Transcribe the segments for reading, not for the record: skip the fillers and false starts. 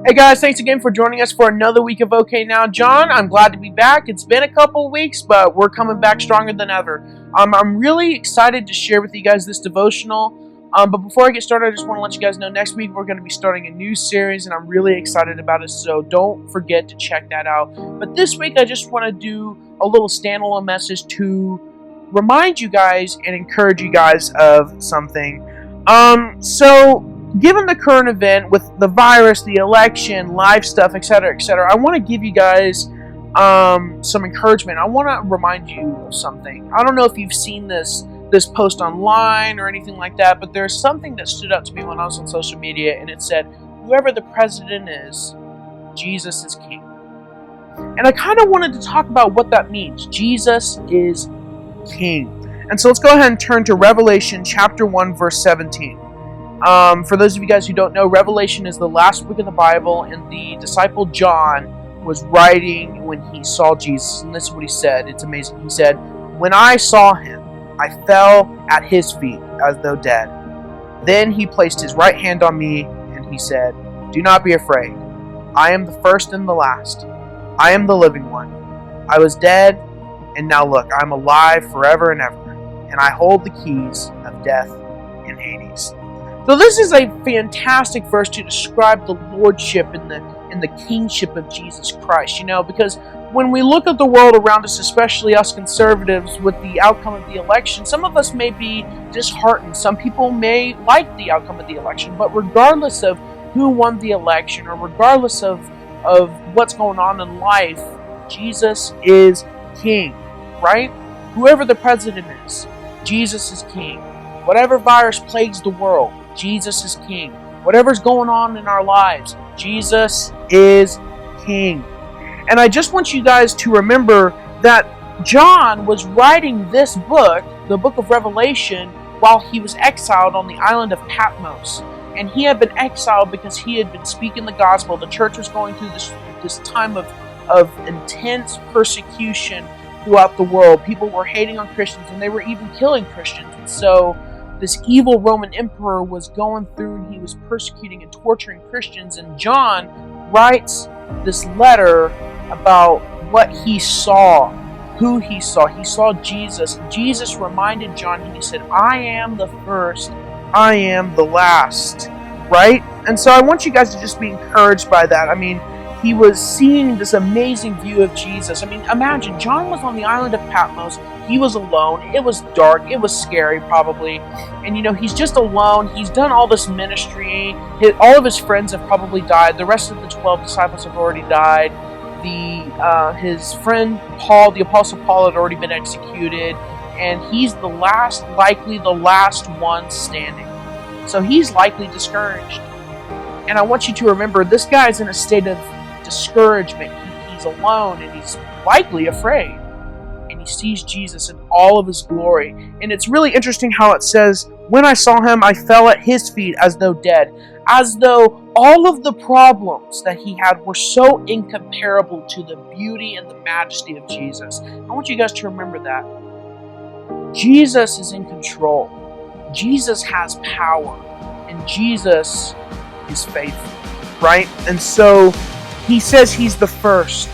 Hey guys, thanks again for joining us for another week of OK Now, John. I'm glad to be back. It's been a couple weeks, but we're coming back stronger than ever. I'm really excited to share with you guys this devotional. But before I get started, I just want to let you guys know next week we're going to be starting a new series, and I'm really excited about it, so don't forget to check that out. But this week I just want to do a little standalone message to remind you guys and encourage you guys of something. Given the current event with the virus, the election, live stuff, etc., I want to give you guys some encouragement. I want to remind you of something. I don't know if you've seen this post online or anything like that, but there's something that stood out to me when I was on social media, and it said, "Whoever the president is, Jesus is king." And I kind of wanted to talk about what that means. Jesus is king. And so let's go ahead and turn to Revelation chapter 1, verse 17. For those of you guys who don't know, Revelation is the last book of the Bible, and the disciple John was writing when he saw Jesus, and this is what he said. It's amazing. He said, "When I saw him, I fell at his feet as though dead. Then he placed his right hand on me, and he said, 'Do not be afraid. I am the first and the last. I am the living one. I was dead, and now look, I am alive forever and ever, and I hold the keys of death and Hades.'" So this is a fantastic verse to describe the lordship and the kingship of Jesus Christ, because when we look at the world around us, especially us conservatives, with the outcome of the election, some of us may be disheartened. Some people may like the outcome of the election, but regardless of who won the election, or regardless of what's going on in life, Jesus is king, right? Whoever the president is, Jesus is king. Whatever virus plagues the world, Jesus is king. Whatever's going on in our lives, Jesus is king. And I just want you guys to remember that John was writing this book, the book of Revelation, while he was exiled on the island of Patmos. And he had been exiled because he had been speaking the gospel. The church was going through this time of intense persecution throughout the world. People were hating on Christians, and they were even killing Christians. And so this evil Roman emperor was going through, and he was persecuting and torturing Christians. And John writes this letter about what he saw, who he saw. He saw Jesus. Jesus reminded John, and he said, "I am the first, I am the last," right? And so I want you guys to just be encouraged by that. I mean, he was seeing this amazing view of Jesus. I mean, imagine, John was on the island of Patmos. He was alone. It was dark. It was scary, probably. And, he's just alone. He's done all this ministry. All of his friends have probably died. The rest of the 12 disciples have already died. His friend Paul, the Apostle Paul, had already been executed. And he's likely the last one standing. So he's likely discouraged. And I want you to remember, this guy's in a state of discouragement. He's alone, and he's likely afraid. And he sees Jesus in all of his glory. And it's really interesting how it says, "When I saw him, I fell at his feet as though dead." As though all of the problems that he had were so incomparable to the beauty and the majesty of Jesus. I want you guys to remember that. Jesus is in control. Jesus has power. And Jesus is faithful, right? And so he says he's the first.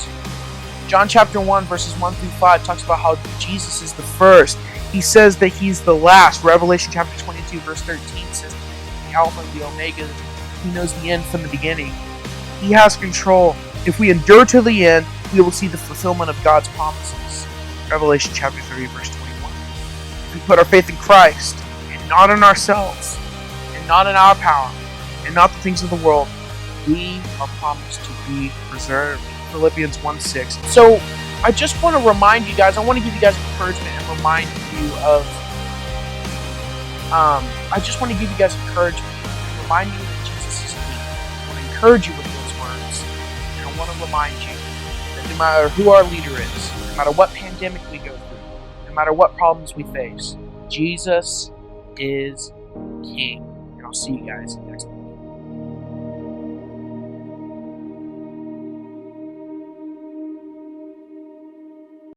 John chapter 1, verses 1 through 5 talks about how Jesus is the first. He says that he's the last. Revelation chapter 22, verse 13 says, "The Alpha and the Omega." He knows the end from the beginning. He has control. If we endure to the end, we will see the fulfillment of God's promises. Revelation chapter 3, verse 21. If we put our faith in Christ, and not in ourselves, and not in our power, and not the things of the world, we are promised to be preserved. Philippians 1:6. So I just want to remind you guys, I want to give you guys encouragement and remind you of, I just want to give you guys encouragement and remind you that Jesus is king. I want to encourage you with those words. And I want to remind you that no matter who our leader is, no matter what pandemic we go through, no matter what problems we face, Jesus is king. And I'll see you guys next week.